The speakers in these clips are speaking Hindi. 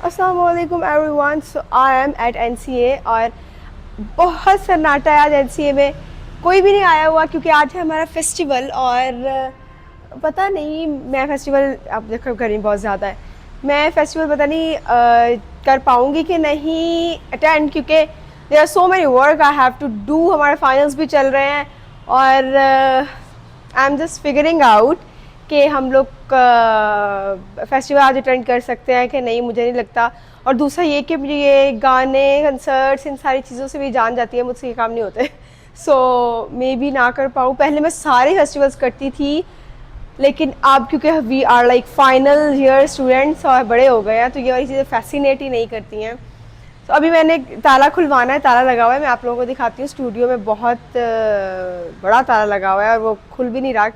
अस्सलामुअलैकुम everyone. So I am at NCA और बहुत सन्नाटा है आज एनसीए में। कोई भी नहीं आया हुआ क्योंकि आज है हमारा फेस्टिवल और पता नहीं मैं फेस्टिवल अब देखो गर्मी बहुत ज़्यादा है। मैं फेस्टिवल पता नहीं कर पाऊँगी कि नहीं अटेंड, क्योंकि there are so many work I have to do. हमारे फाइनल्स भी चल रहे हैं और I am just figuring out कि हम लोग फेस्टिवल आज अटेंड कर सकते हैं कि नहीं, मुझे नहीं लगता। और दूसरा ये कि मुझे ये गाने कंसर्ट्स इन सारी चीज़ों से भी जान जाती है, मुझसे ये काम नहीं होते। सो मे बी ना कर पाऊँ। पहले मैं सारे फेस्टिवल्स करती थी, लेकिन अब क्योंकि we are like final year students और बड़े हो गए हैं तो ये वाली चीज़ें फैसिनेट ही नहीं करती हैं। तो अभी मैंने ताला खुलवाना है, ताला लगा हुआ है, मैं आप लोगों को दिखाती हूँ। स्टूडियो में बहुत बड़ा ताला लगा हुआ है और वो खुल भी नहीं रहा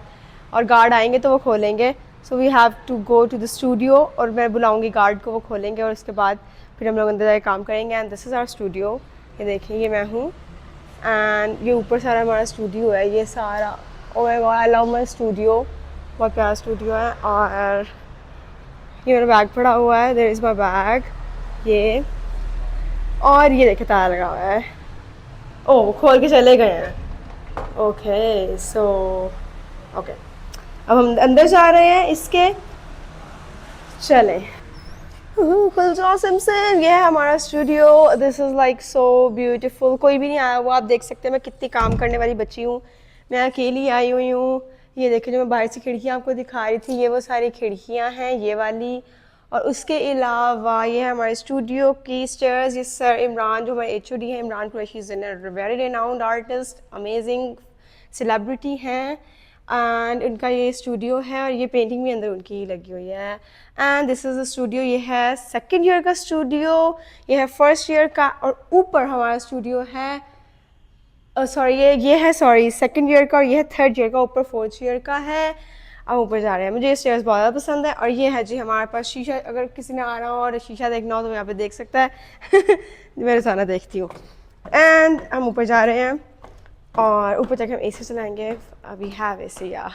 और गार्ड आएंगे तो वो खोलेंगे। So we have to go to the studio और मैं बुलाऊंगी गार्ड को, वो खोलेंगे और उसके बाद फिर हम लोग अंदर जाके काम करेंगे। And this is our studio. ये देखिए, ये मैं हूँ एंड ये ऊपर सारा हमारा स्टूडियो है। ये सारा, oh my God, I love my studio, बहुत प्यारा स्टूडियो है। और ये मेरा बैग पड़ा हुआ है, देयर इज़ माय बैग। ये और ये देखिए ताला लगा हुआ है। ओह, खोल के चले गए हैं। ओके सो ओके, अब हम अंदर जा रहे हैं इसके। चलें। खुल जाओ सिमसन। ये है हमारा studio. This is like so beautiful. कोई भी नहीं आया हुआ, आप देख सकते हैं मैं कितनी काम करने वाली बच्ची हूँ। मैं अकेली आई हुई हूँ। ये देखिए, जो मैं बाहर से खिड़कियाँ आपको दिखा रही थी, ये वो सारी खिड़कियाँ हैं, ये वाली। और उसके अलावा ये है हमारे स्टूडियो की स्टेयर्स। ये सर इमरान, जो हमारे एचओडी हैं, Imran Qureshi, is a very renowned artist, amazing celebrity हैं। एंड उनका ये स्टूडियो है और ये पेंटिंग भी अंदर उनकी ही लगी हुई है। And this is the studio. ये है सेकेंड ईयर का स्टूडियो, ये है फर्स्ट ईयर का। और ऊपर हमारा स्टूडियो है, सॉरी ये है सॉरी सेकेंड ईयर का और ये है थर्ड ईयर का। ऊपर फोर्थ ईयर का है। अब ऊपर जा रहे हैं। मुझे ये स्टेयर्स बहुत ज़्यादा पसंद है। और ये है जी हमारे पास शीशा, अगर किसी ने आना हो और शीशा देखना हो तो यहाँ पे देख सकता है। मैं रोज़ाना देखती हूँ। एंड हम ऊपर जा रहे हैं और ऊपर जाके हम एसी चलाएंगे। We have AC. या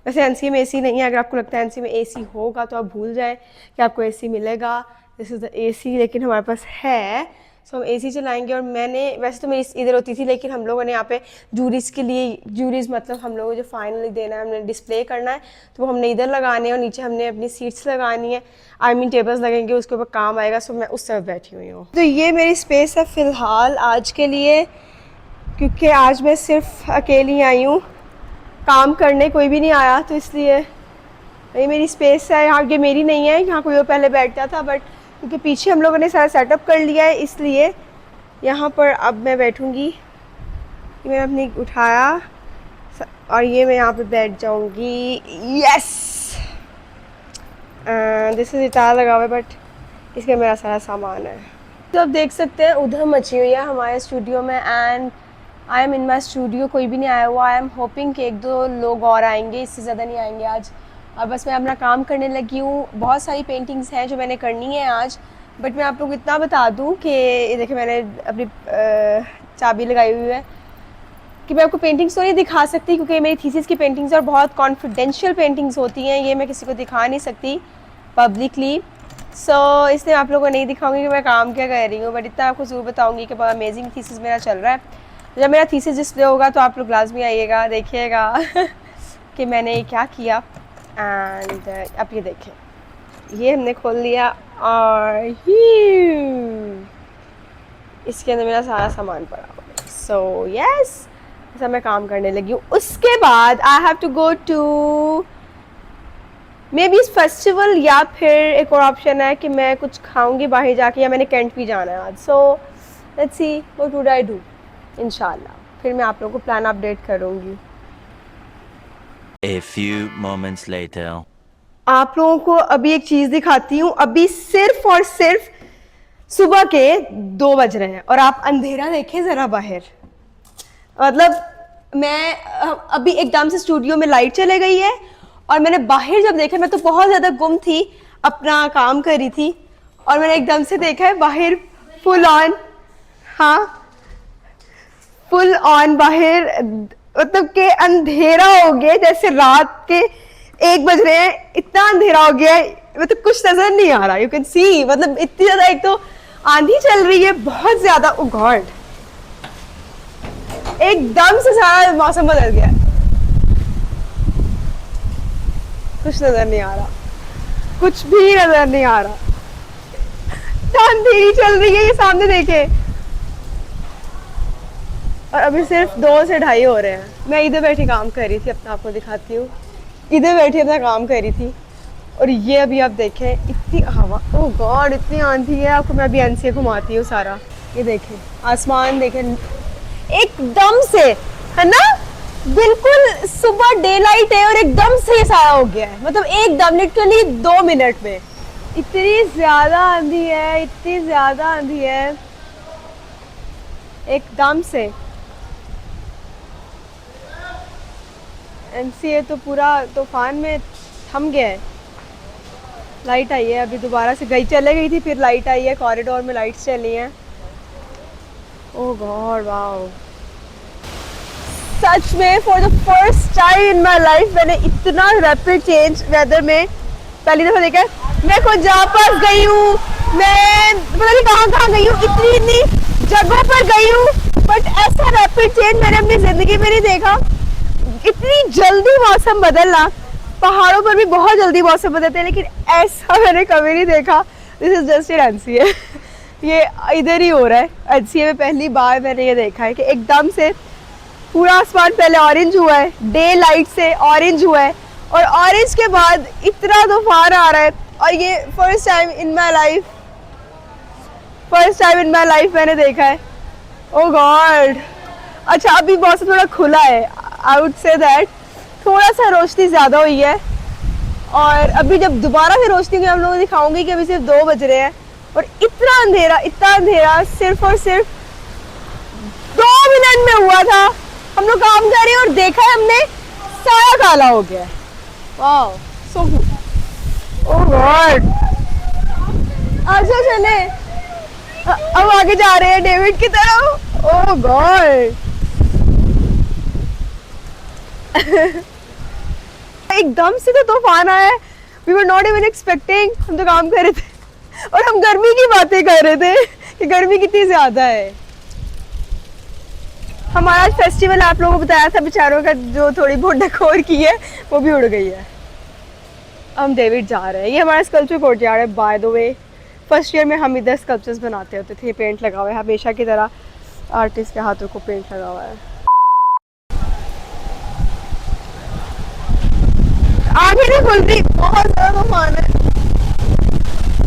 वैसे एनसी में एसी नहीं है। अगर आपको लगता है एनसी में एसी होगा तो आप भूल जाएं कि आपको एसी मिलेगा। दिस इज़ द एसी, लेकिन हमारे पास है। सो हम एसी चलाएंगे। और मैंने, वैसे तो मेरी इधर होती थी, लेकिन हम लोगों ने यहाँ पे जूरीज़ के लिए, जूरीज़ मतलब हम लोगों को जो फाइनली देना है, हमने डिस्प्ले करना है, तो वो हमने इधर लगाने हैं और नीचे हमने अपनी सीट्स लगानी है। आई मीन टेबल्स लगेंगे, उसके ऊपर काम आएगा। सो मैं उस तरफ बैठी हुई हूँ। तो ये मेरी स्पेस है फ़िलहाल आज के लिए, क्योंकि आज मैं सिर्फ अकेली आई हूँ काम करने, कोई भी नहीं आया, तो इसलिए ये मेरी स्पेस है। यहाँ ये मेरी नहीं है, यहाँ कोई और पहले बैठता था, बट क्योंकि पीछे हम लोगों ने सारा सेटअप कर लिया है इसलिए यहाँ पर अब मैं बैठूँगी। ये मैंने अपनी उठाया और ये मैं यहाँ पे बैठ जाऊँगी। यस, दिस इज़ ताला लगा हुआ है बट इसके मेरा सारा सामान है। तो आप देख सकते हैं उधर मची हुई है हमारे स्टूडियो में। And I am in my studio, कोई भी नहीं आया हुआ। आई एम होपिंग कि एक दो लोग और आएंगे, इससे ज़्यादा नहीं आएंगे आज। और बस मैं अपना काम करने लगी हूँ। बहुत सारी पेंटिंग्स हैं जो मैंने करनी है आज, बट मैं आप लोग इतना बता दूँ कि देखिए मैंने अपनी चाबी लगाई हुई है कि मैं आपको पेंटिंग्स तो नहीं दिखा सकती, क्योंकि मेरी थीसिस की पेंटिंग्स और बहुत कॉन्फिडेंशियल पेंटिंग्स होती हैं, ये मैं किसी को दिखा नहीं सकती पब्लिकली। सो इसलिए आप लोगों को नहीं दिखाऊंगी कि मैं काम क्या कर रही हूँ, बट इतना आपको ज़रूर बताऊंगी कि बहुत अमेजिंग थीसिस मेरा चल रहा है। जब मेरा थीसिस डिस्प्ले होगा तो आप लोग लाजमी आइएगा, देखिएगा कि मैंने क्या किया। एंड अब ये देखें, ये हमने खोल लिया और इसके अंदर मेरा सारा सामान पड़ा हुआ है। सो यस, ऐसा मैं काम करने लगी हूँ। उसके बाद I have to go to maybe this festival, या फिर एक और ऑप्शन है कि मैं कुछ खाऊंगी बाहर जाके, या मैंने कैंट भी जाना है आज। So let's see what would I do. इंशाल्लाह फिर मैं आप लोगों को प्लान अपडेट करूंगी। A few moments later. आप लोगों को अभी एक चीज़ दिखाती हूँ। अभी सिर्फ और सिर्फ सुबह के 2 बज रहे हैं और आप अंधेरा देखें ज़रा बाहर। मतलब मैं अभी एकदम से स्टूडियो में लाइट चले गई है और मैंने बाहर जब देखा, मैं तो बहुत ज़्यादा गुम थी, अपना काम कर रही थी, और मैंने एकदम से देखा है बाहर फुल ऑन, हाँ फुल ऑन बाहर, मतलब कि अंधेरा हो गया, जैसे रात के 1 बज रहे हैं, इतना अंधेरा हो गया है, मतलब कुछ नजर नहीं आ रहा। यू कैन सी, मतलब इतनी ज्यादा, एक तो आंधी चल रही है बहुत ज्यादा। ओ गॉड, एकदम से सारा मौसम बदल गया, कुछ नजर नहीं आ रहा, कुछ भी नजर नहीं आ रहा। अंधेरी चल रही है, ये सामने देखे, और अभी सिर्फ 2 से 2:30 हो रहे हैं। मैं इधर बैठी काम कर रही थी, अपना आपको दिखाती हूँ, इधर बैठी अपना काम कर रही थी, और ये अभी आप देखें इतनी हवा, ओह गॉड इतनी आंधी है। आपको मैं अभी एनसीए घुमाती हूँ सारा, ये देखें आसमान देखें एकदम से, है ना, बिल्कुल सुबह डे लाइट है और एकदम से सारा हो गया है, मतलब एकदम लिटरली 2 मिनट में। इतनी ज्यादा आंधी है, इतनी ज्यादा आंधी है, एकदम से। एनसीए तो पूरा तूफान में थम गया है। लाइट आई है अभी दोबारा से, गई चले गई थी, फिर लाइट आई है, कॉरिडोर में लाइट्स चली हैं। ओह गॉड वाओ, सच में for the first time in my life मैंने इतना रैपिड चेंज वेदर में पहली दफा देखा है। मैं खुद जहाँ पास गई हूँ, मैं पता नहीं कहाँ गई हूँ, इतनी जगहों पर गई हूँ, बट ऐसा रैपिड चेंज मैंने अपनी जिंदगी में नहीं देखा। इतनी जल्दी मौसम बदलना, पहाड़ों पर भी बहुत जल्दी मौसम बदलते हैं, लेकिन ऐसा मैंने कभी नहीं देखा। This is just in NCA, ये इधर ही हो रहा है। एनसीए में पहली बार मैंने ये देखा है कि एकदम से पूरा आसमान पहले ऑरेंज हुआ है, डे लाइट से ऑरेंज हुआ है, और ऑरेंज के बाद इतना तूफान आ रहा है। और ये first time in my life मैंने देखा है। ओह गॉड, अच्छा अभी मौसम थोड़ा खुला है, आई वुड से दैट थोड़ा सा रोशनी ज़्यादा हुई है, और अभी जब दोबारा से रोशनी हम लोगों को दिखाऊंगी कि अभी सिर्फ 2 बज रहे हैं, और इतना अंधेरा सिर्फ और सिर्फ 2 मिनट में हुआ था। हम लोग काम कर रहे हैं और देखा है हमने, सारा काला हो गया है। Wow so good. Oh God, अच्छा चले अब आगे जा रहे हैं डेविड की तरफ। ओह गॉड एकदम से तो तूफान आया है, we were not even expecting. हम तो काम कर रहे थे और हम गर्मी की बातें कर रहे थे कि गर्मी कितनी ज्यादा है। हमारा आज फेस्टिवल आप लोगों को बताया था, बेचारों का जो थोड़ी बहुत डेकोर की है वो भी उड़ गई है। हम डेविड जा रहे हैं, ये हमारा स्कल्पचर कोर्टयार्ड है by the way. First year में हम इधर स्कल्पचर्स बनाते होते थे, पेंट लगा हुआ है हमेशा की तरह, आर्टिस्ट के हाथों को पेंट लगा हुआ है। आगे नहीं खुल रही, बहुत ज्यादा तूफान है,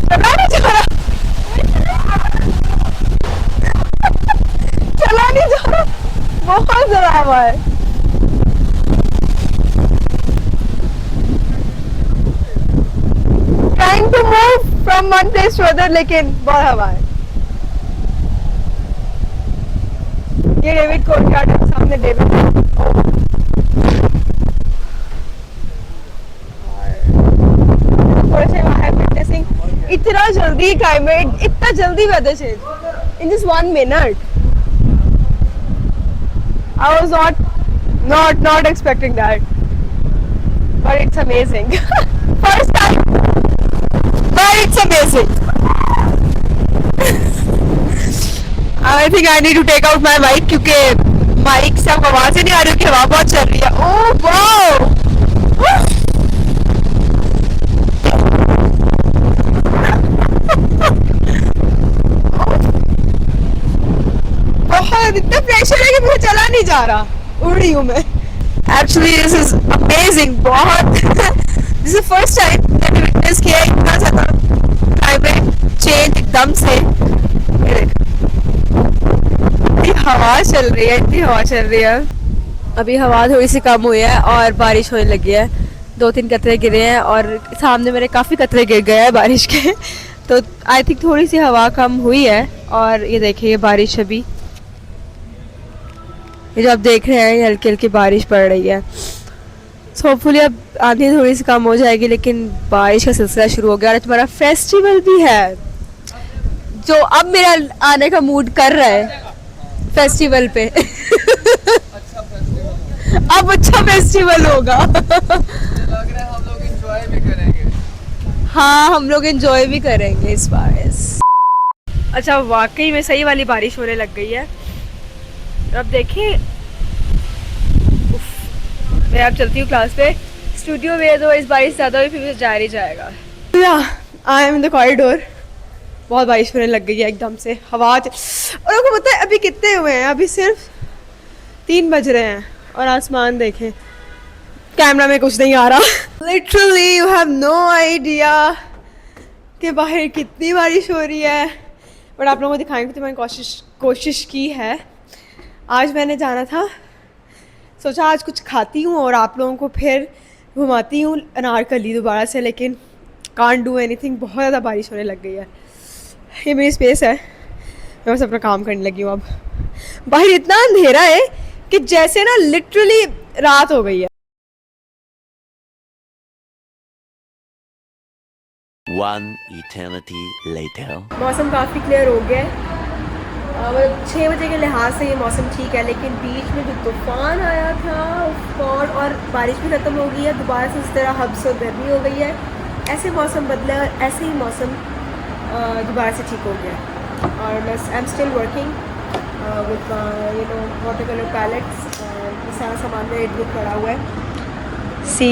चला नहीं जा रहा, चला नहीं जा रहा, बहुत ज्यादा हवा है। Trying to move from one place to other, लेकिन बहुत हवा है। ये डेविड कोर्टयार्ड है, सामने डेविड। इतना जल्दी क्लाइमेट, इतना जल्दी weather change in just 1 minute. I was not expecting that, but it's amazing. First time, but it's amazing. I think I need to take out my mic क्योंकि माइक से आपको आवाज ही नहीं आ रही कि हवा बहुत चल रही है। ओह वाओ, बहुत इतना प्रेशर है कि मुझे चला नहीं जा रहा, उड़ रही हूँ मैं। Actually this is amazing, बहुत this is first time मैंने विटनेस किया है इतना ज़्यादा क्लाइमेट चेंज एकदम से। इतनी हवा चल रही है, अभी हवा थोड़ी सी कम हुई है और बारिश होने लगी है। 2-3 कतरे गिरे हैं और सामने मेरे काफ़ी कतरे गिर गए हैं बारिश के, तो आई थिंक थोड़ी सी हवा कम हुई है। और ये देखिए ये बारिश, अभी ये जो आप देख रहे हैं हल्की हल्की बारिश पड़ रही है। सो होपफुली अब आंधी थोड़ी सी कम हो जाएगी, लेकिन बारिश का सिलसिला शुरू हो गया। और तुम्हारा फेस्टिवल भी है जो अब मेरा आने का मूड कर रहा है फेस्टिवल पे। अब अच्छा फेस्टिवल होगा। लग रहा है हम लोग हाँ हम लोग एंजॉय भी करेंगे इस बार। अच्छा वाकई में सही वाली बारिश होने लग गई है। अब देखिए मैं अब चलती हूँ क्लास पे। स्टूडियो में तो इस बारिश ज़्यादा हुई फिर जा ही जाएगा। I am in the corridor. बहुत बारिश होने लग गई है एकदम से, हवा और आपको पता है अभी कितने हुए हैं? अभी सिर्फ 3 बज रहे हैं और आसमान देखें, कैमरा में कुछ नहीं आ रहा। Literally you have no idea कि बाहर कितनी बारिश हो रही है। बट आप लोगों को दिखाएंगे तो मैंने कोशिश की है। आज मैंने जाना था, सोचा आज कुछ खाती हूँ और आप लोगों को फिर घुमाती हूँ अनारकली दोबारा से, लेकिन कांट डू एनीथिंग, बहुत ज़्यादा बारिश होने लग गई है। ये मेरी स्पेस है, मैं बस अपना काम करने लगी हूँ। अब बाहर इतना अंधेरा है कि जैसे ना लिटरली रात हो गई है। One eternity later. मौसम काफ़ी क्लियर हो गया है। मतलब 6 बजे के लिहाज से ये मौसम ठीक है, लेकिन बीच में जो तूफ़ान आया था और बारिश भी ख़त्म हो गई है, दोबारा से इस तरह हब्स और गर्मी हो गई है। ऐसे मौसम बदला और ऐसे ही मौसम दोबारा से ठीक हो गया। और बस I am still working with water colour pallets. ये सारा सामान मेरे इधर पड़ा हुआ है। सी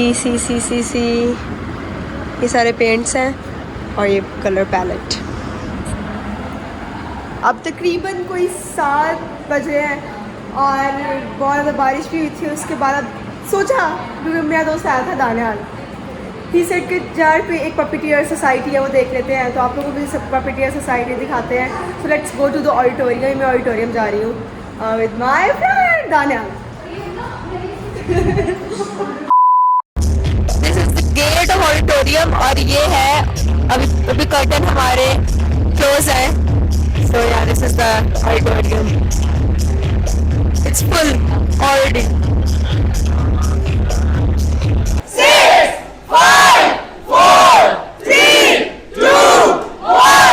ये सारे पेंट्स हैं और ये कलर पैलेट। अब तकरीबन कोई 7 बज रहे हैं और बहुत ज़्यादा बारिश भी हुई थी। उसके बाद अब सोचा, क्योंकि मेरा दोस्त आया था दानियाल, ही सेड कि यार पे एक पपीटियर सोसाइटी है वो देख लेते हैं, तो आप लोगों को भी सब पपीटियर सोसाइटी दिखाते हैं। So let's go to the auditorium. मैं ऑडिटोरियम जा रही हूँ with my friend Daniyal. This is the gate of auditorium और ये है अभी कर्टन हमारे क्लोज है। So yeah, this is the auditorium. It's full already. 6, 5, 4, 3, 2, 1.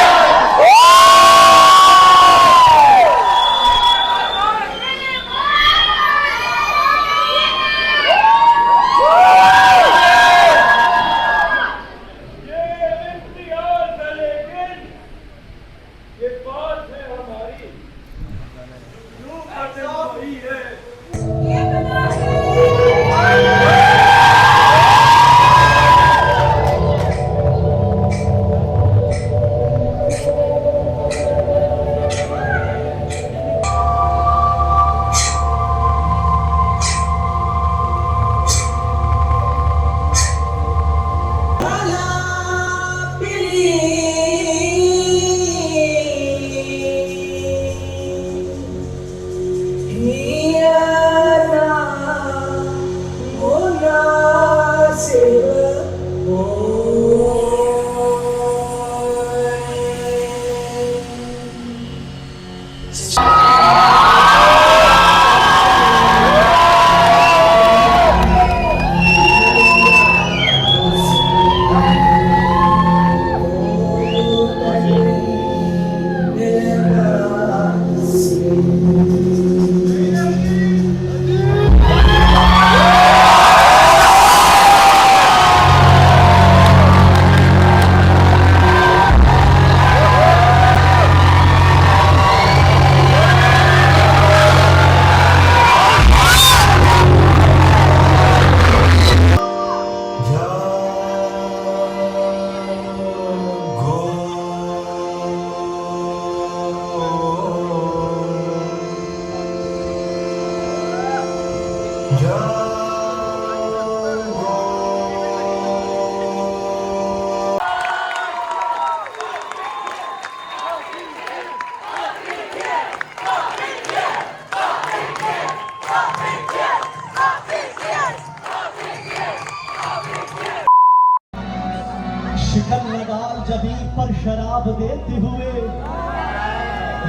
शिकन लगा जबी पर शराब देते हुए,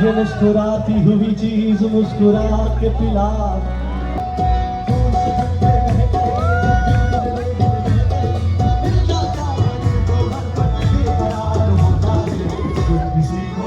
ये मुस्कुराती हुई चीज मुस्कुरा के पिला। किसी को